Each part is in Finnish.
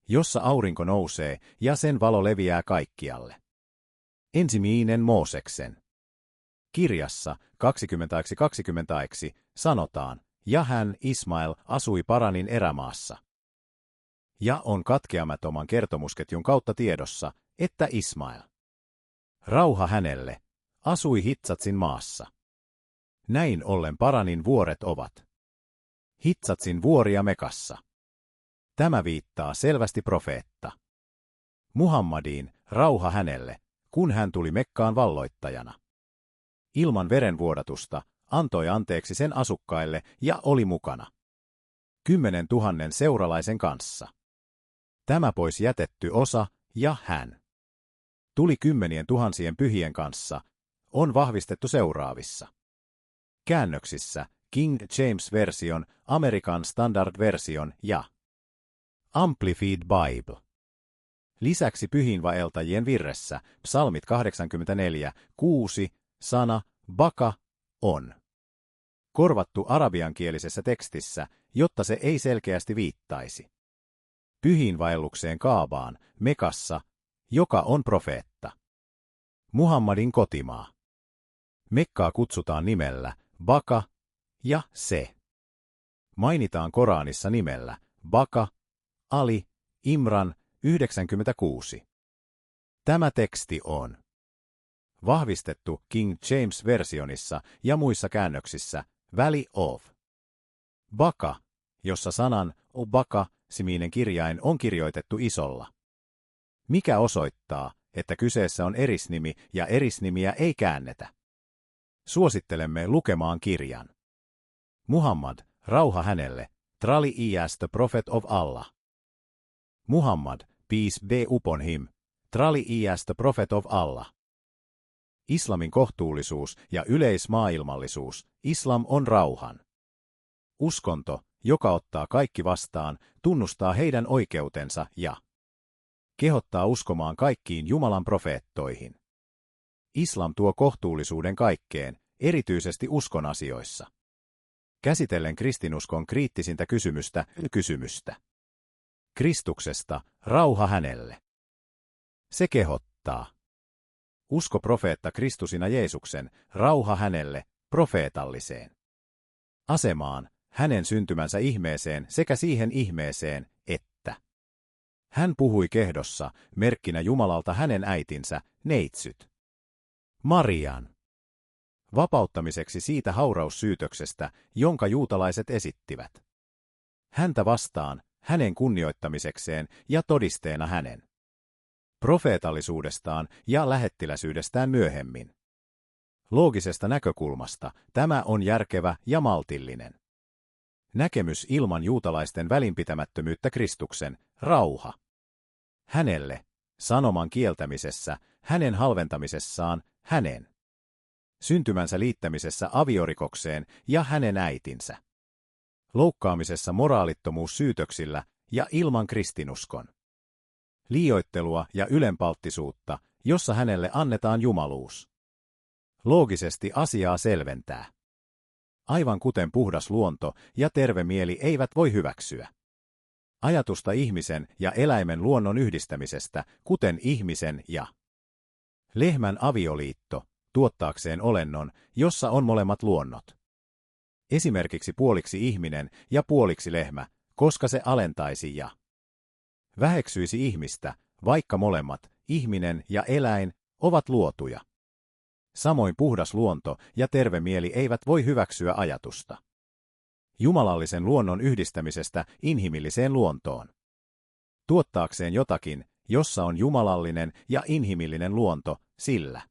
jossa aurinko nousee ja sen valo leviää kaikkialle. Ensimmäinen Mooseksen kirjassa 20 sanotaan, ja hän, Ismael, asui Paranin erämaassa. Ja on katkeamattoman kertomusketjun kautta tiedossa, että Ismael, rauha hänelle, asui Hitsatsin maassa. Näin ollen Paranin vuoret ovat Hitsatsin vuoria Mekassa. Tämä viittaa selvästi profeetta Muhammadiin, rauha hänelle, kun hän tuli Mekkaan valloittajana. Ilman verenvuodatusta antoi anteeksi sen asukkaille ja oli mukana 10 000 seuralaisen kanssa. Tämä pois jätetty osa, ja hän tuli 10 000 pyhien kanssa, on vahvistettu seuraavissa käännöksissä: King James Version, American Standard Version ja Amplified Bible. Lisäksi pyhiinvaeltajien virressä, psalmit 84:6, sana baka on korvattu arabiankielisessä tekstissä, jotta se ei selkeästi viittaisi pyhiinvaellukseen Kaabaan, Mekassa, joka on profeetta Muhammadin kotimaa. Mekkaa kutsutaan nimellä Baka, ja se mainitaan Koranissa nimellä Baka, Ali, Imran 96. Tämä teksti on vahvistettu King James Versionissa ja muissa käännöksissä Valley of Baka, jossa sanan Baka-siminen kirjain on kirjoitettu isolla, mikä osoittaa, että kyseessä on erisnimi ja erisnimiä ei käännetä. Suosittelemme lukemaan kirjan Muhammad, rauha hänelle, Trali is the Prophet of Allah. Muhammad, peace be upon him, Trali is the Prophet of Allah. Islamin kohtuullisuus ja yleismaailmallisuus, islam on rauhan uskonto, joka ottaa kaikki vastaan, tunnustaa heidän oikeutensa ja kehottaa uskomaan kaikkiin Jumalan profeettoihin. Islam tuo kohtuullisuuden kaikkeen, erityisesti uskon asioissa. Käsitellen kristinuskon kriittisintä kysymystä Kristuksesta, rauha hänelle. Se kehottaa usko profeetta Kristusina Jeesuksen, rauha hänelle, profeetalliseen asemaan, hänen syntymänsä ihmeeseen sekä siihen ihmeeseen, että hän puhui kehdossa, merkkinä Jumalalta hänen äitinsä, neitsyt Marian vapauttamiseksi siitä hauraussyytöksestä, jonka juutalaiset esittivät häntä vastaan, hänen kunnioittamisekseen ja todisteena hänen profeetallisuudestaan ja lähettiläsyydestään myöhemmin. Loogisesta näkökulmasta tämä on järkevä ja maltillinen näkemys ilman juutalaisten välinpitämättömyyttä Kristuksen, rauha hänelle, sanoman kieltämisessä, hänen halventamisessaan, hänen syntymänsä liittämisessä aviorikokseen ja hänen äitinsä loukkaamisessa moraalittomuussyytöksillä ja ilman kristinuskon liioittelua ja ylenpalttisuutta, jossa hänelle annetaan jumaluus. Loogisesti asiaa selventää. Aivan kuten puhdas luonto ja terve mieli eivät voi hyväksyä ajatusta ihmisen ja eläimen luonnon yhdistämisestä, kuten ihmisen ja lehmän avioliitto, tuottaakseen olennon, jossa on molemmat luonnot. Esimerkiksi puoliksi ihminen ja puoliksi lehmä, koska se alentaisi ja väheksyisi ihmistä, vaikka molemmat, ihminen ja eläin, ovat luotuja. Samoin puhdas luonto ja terve mieli eivät voi hyväksyä ajatusta jumalallisen luonnon yhdistämisestä inhimilliseen luontoon. Tuottaakseen jotakin, jossa on jumalallinen ja inhimillinen luonto, sillä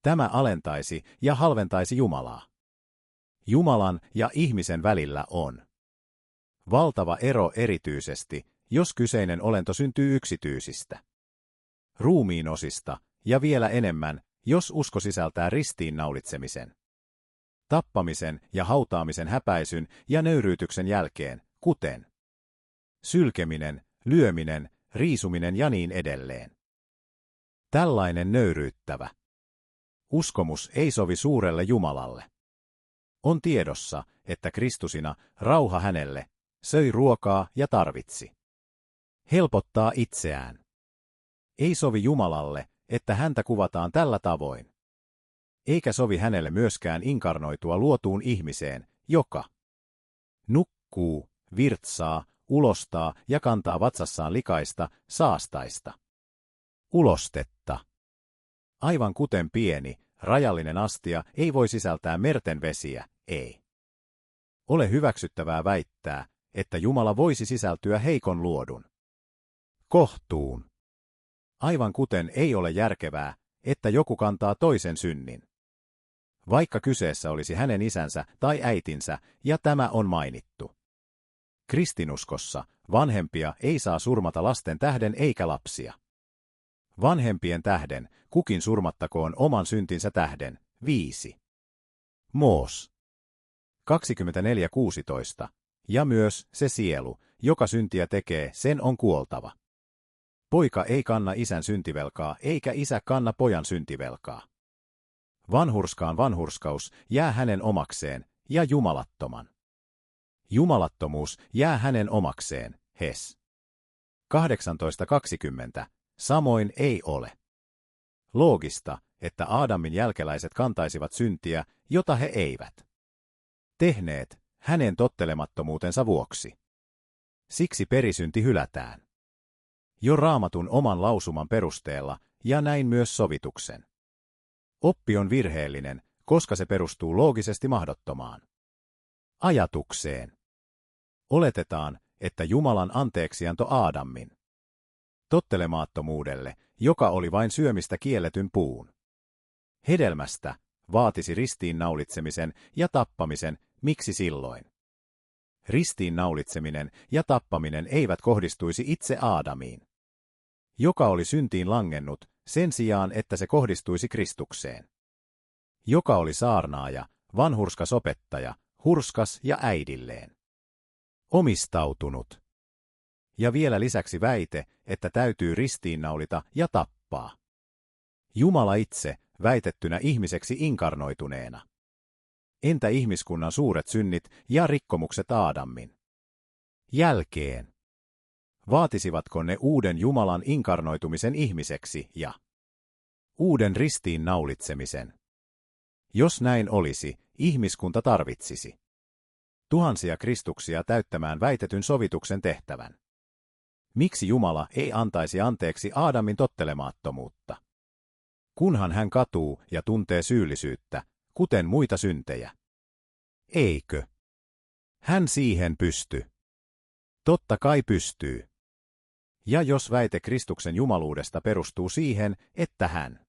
tämä alentaisi ja halventaisi Jumalaa. Jumalan ja ihmisen välillä on valtava ero erityisesti, jos kyseinen olento syntyy yksityisistä ruumiin osista, ja vielä enemmän, jos usko sisältää ristiinnaulitsemisen, tappamisen ja hautaamisen häpäisyn ja nöyryytyksen jälkeen, kuten sylkeminen, lyöminen, riisuminen ja niin edelleen. Tällainen nöyryyttävä uskomus ei sovi suurelle Jumalalle. On tiedossa, että Kristusina, rauha hänelle, söi ruokaa ja tarvitsi Helpottaa itseään. Ei sovi Jumalalle, että häntä kuvataan tällä tavoin. Eikä sovi hänelle myöskään inkarnoitua luotuun ihmiseen, joka nukkuu, virtsaa, ulostaa ja kantaa vatsassaan likaista, saastaista ulostetta. Aivan kuten pieni, rajallinen astia ei voi sisältää merten vesiä, ei ole hyväksyttävää väittää, että Jumala voisi sisältyä heikon luodun kohtuun. Aivan kuten ei ole järkevää, että joku kantaa toisen synnin, vaikka kyseessä olisi hänen isänsä tai äitinsä, ja tämä on mainittu. Kristinuskossa vanhempia ei saa surmata lasten tähden eikä lapsia. Vanhempien tähden kukin surmattakoon oman syntinsä tähden. 5. Moos 24:16. Ja myös se sielu, joka syntiä tekee, sen on kuoltava. Poika ei kanna isän syntivelkaa, eikä isä kanna pojan syntivelkaa. Vanhurskaan vanhurskaus jää hänen omakseen, ja jumalattoman jumalattomuus jää hänen omakseen. Hes 18:20. Samoin ei ole loogista, että Aadamin jälkeläiset kantaisivat syntiä, jota he eivät tehneet, hänen tottelemattomuutensa vuoksi. Siksi perisynti hylätään jo Raamatun oman lausuman perusteella, ja näin myös sovituksen. Oppi on virheellinen, koska se perustuu loogisesti mahdottomaan ajatukseen. Oletetaan, että Jumalan anteeksianto Aadamin tottelemattomuudelle, joka oli vain syömistä kielletyn puun hedelmästä, vaatisi ristiinnaulitsemisen ja tappamisen. Miksi silloin ristiinnaulitseminen ja tappaminen eivät kohdistuisi itse Aadamiin, joka oli syntiin langennut, sen sijaan että se kohdistuisi Kristukseen, joka oli saarnaaja, vanhurskas opettaja, hurskas ja äidilleen omistautunut. Ja vielä lisäksi väite, että täytyy ristiinnaulita ja tappaa Jumala itse, väitettynä ihmiseksi inkarnoituneena. Entä ihmiskunnan suuret synnit ja rikkomukset Aadamin jälkeen? Vaatisivatko ne uuden Jumalan inkarnoitumisen ihmiseksi ja uuden ristiinnaulitsemisen? Jos näin olisi, ihmiskunta tarvitsisi tuhansia Kristuksia täyttämään väitetyn sovituksen tehtävän. Miksi Jumala ei antaisi anteeksi Aadamin tottelemattomuutta, kunhan hän katuu ja tuntee syyllisyyttä, kuten muita syntejä? Eikö hän siihen pysty? Totta kai pystyy. Ja jos väite Kristuksen jumaluudesta perustuu siihen, että hän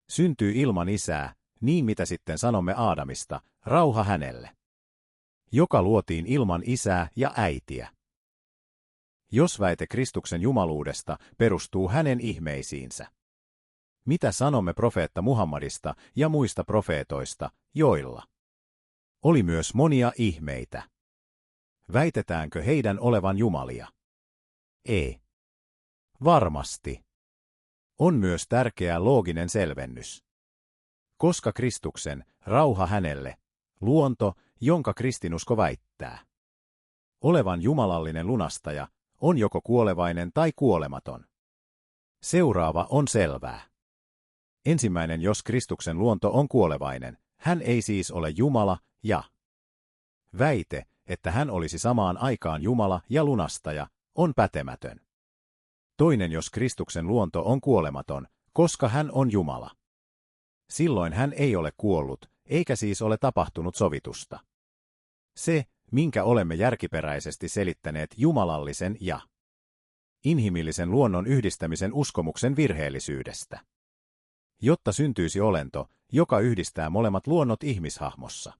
syntyy ilman isää, niin mitä sitten sanomme Aadamista, rauha hänelle, joka luotiin ilman isää ja äitiä? Jos väite Kristuksen jumaluudesta perustuu hänen ihmeisiinsä, mitä sanomme profeetta Muhammadista ja muista profeetoista, joilla oli myös monia ihmeitä? Väitetäänkö heidän olevan jumalia? Ei. Varmasti. On myös tärkeä looginen selvennys. Koska Kristuksen, rauha hänelle, luonto, jonka kristinusko väittää olevan jumalallinen lunastaja, on joko kuolevainen tai kuolematon. Seuraava on selvää. Ensimmäinen, jos Kristuksen luonto on kuolevainen, hän ei siis ole Jumala, ja väite, että hän olisi samaan aikaan Jumala ja lunastaja, on pätemätön. Toinen, jos Kristuksen luonto on kuolematon, koska hän on Jumala. Silloin hän ei ole kuollut, eikä siis ole tapahtunut sovitusta. Se, minkä olemme järkiperäisesti selittäneet jumalallisen ja inhimillisen luonnon yhdistämisen uskomuksen virheellisyydestä. Jotta syntyisi olento, joka yhdistää molemmat luonnot ihmishahmossa.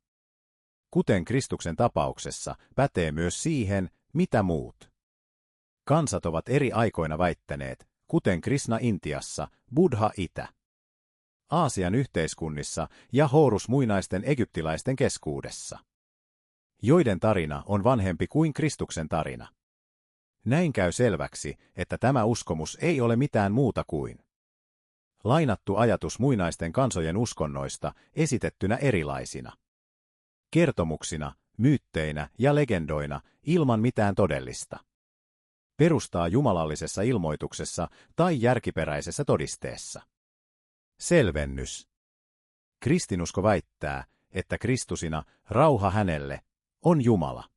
Kuten Kristuksen tapauksessa, pätee myös siihen, mitä muut kansat ovat eri aikoina väittäneet, kuten Krishna Intiassa, Buddha Itä Aasian yhteiskunnissa ja Horus muinaisten egyptiläisten keskuudessa, joiden tarina on vanhempi kuin Kristuksen tarina. Näin käy selväksi, että tämä uskomus ei ole mitään muuta kuin lainattu ajatus muinaisten kansojen uskonnoista esitettynä erilaisina kertomuksina, myytteinä ja legendoina ilman mitään todellista perustaa jumalallisessa ilmoituksessa tai järkiperäisessä todisteessa. Selvennys. Kristinusko väittää, että Kristusina, rauha hänelle, on Jumala.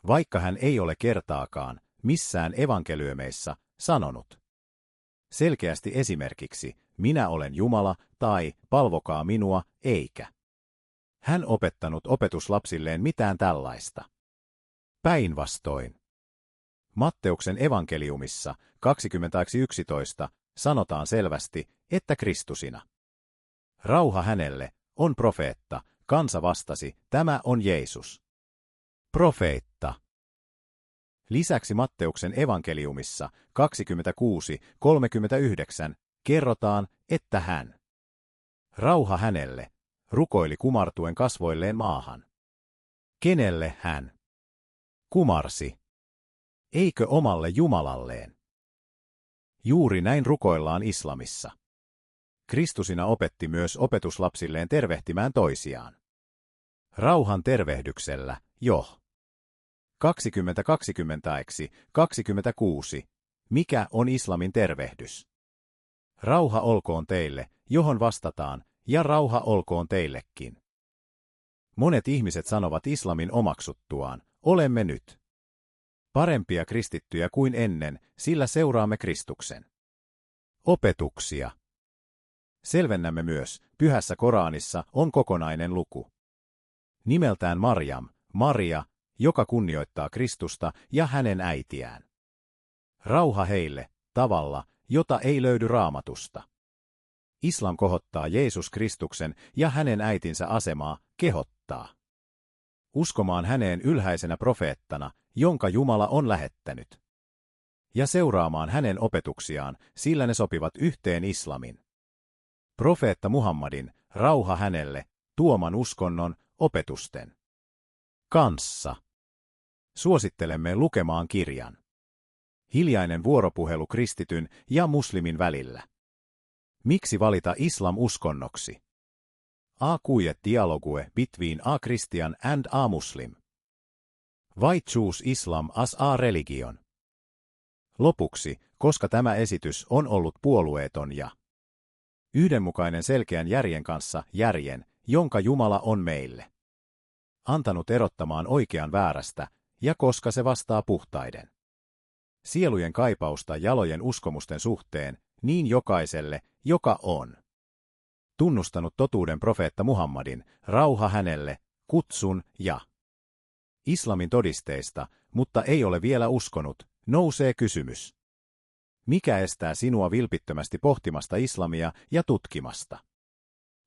Vaikka hän ei ole kertaakaan missään evankeliumeissa sanonut selkeästi esimerkiksi, minä olen Jumala tai palvokaa minua, eikä hän opettanut opetuslapsilleen mitään tällaista. Päinvastoin. Matteuksen evankeliumissa 20:11 sanotaan selvästi, että Kristusina, rauha hänelle, on profeetta. Kansa vastasi, tämä on Jeesus. Profeetta. Lisäksi Matteuksen evankeliumissa 26:39 kerrotaan, että hän, rauha hänelle, rukoili kumartuen kasvoilleen maahan. Kenelle hän kumarsi? Eikö omalle Jumalalleen? Juuri näin rukoillaan islamissa. Kristusina opetti myös opetuslapsilleen tervehtimään toisiaan rauhan tervehdyksellä, jo. 20:26. Mikä on islamin tervehdys? Rauha olkoon teille, johon vastataan, ja rauha olkoon teillekin. Monet ihmiset sanovat islamin omaksuttuaan, olemme nyt parempia kristittyjä kuin ennen, sillä seuraamme Kristuksen opetuksia. Selvennämme myös, Pyhässä Koraanissa on kokonainen luku nimeltään Marjam, Maria, joka kunnioittaa Kristusta ja hänen äitiään. Rauha heille, tavalla, jota ei löydy Raamatusta. Islam kohottaa Jeesus Kristuksen ja hänen äitinsä asemaa, kehottaa uskomaan häneen ylhäisenä profeettana, jonka Jumala on lähettänyt, ja seuraamaan hänen opetuksiaan, sillä ne sopivat yhteen islamin. Profeetta Muhammadin, rauha hänelle, tuoman uskonnon, opetusten kanssa. Suosittelemme lukemaan kirjan Hiljainen vuoropuhelu kristityn ja muslimin välillä. Miksi valita islam uskonnoksi? A quiet dialogue between a Christian and a Muslim. Why choose Islam as a religion? Lopuksi, koska tämä esitys on ollut puolueeton ja yhdenmukainen selkeän järjen kanssa, järjen, jonka Jumala on meille antanut erottamaan oikean väärästä, ja koska se vastaa puhtaiden sielujen kaipausta jalojen uskomusten suhteen, niin jokaiselle, joka on tunnustanut totuuden profeetta Muhammadin, rauha hänelle, kutsun ja islamin todisteista, mutta ei ole vielä uskonut, nousee kysymys. Mikä estää sinua vilpittömästi pohtimasta islamia ja tutkimasta?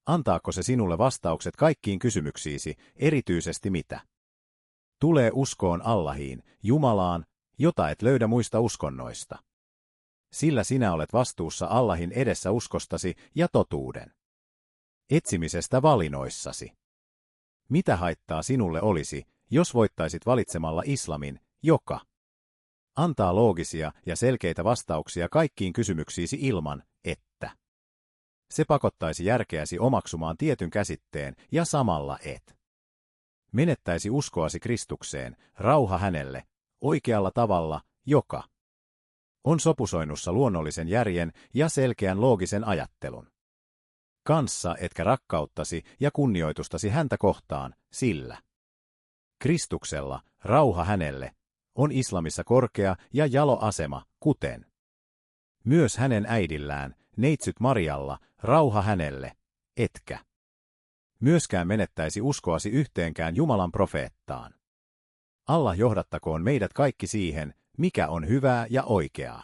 Antaako se sinulle vastaukset kaikkiin kysymyksiisi, erityisesti mitä tulee uskoon Allahiin, Jumalaan, jota et löydä muista uskonnoista? Sillä sinä olet vastuussa Allahin edessä uskostasi ja totuuden etsimisestä valinnoissasi. Mitä haittaa sinulle olisi, jos voittaisit valitsemalla islamin, joka antaa loogisia ja selkeitä vastauksia kaikkiin kysymyksiisi ilman, että se pakottaisi järkeäsi omaksumaan tietyn käsitteen ja samalla et menettäisi uskoasi Kristukseen, rauha hänelle, oikealla tavalla, joka on sopusoinnussa luonnollisen järjen ja selkeän loogisen ajattelun kanssa, etkä rakkauttasi ja kunnioitustasi häntä kohtaan, sillä Kristuksella, rauha hänelle, on islamissa korkea ja jalo asema, kuten myös hänen äidillään, neitsyt Marialla, rauha hänelle, etkä myöskään menettäisi uskoasi yhteenkään Jumalan profeettaan. Allah johdattakoon meidät kaikki siihen, mikä on hyvää ja oikeaa.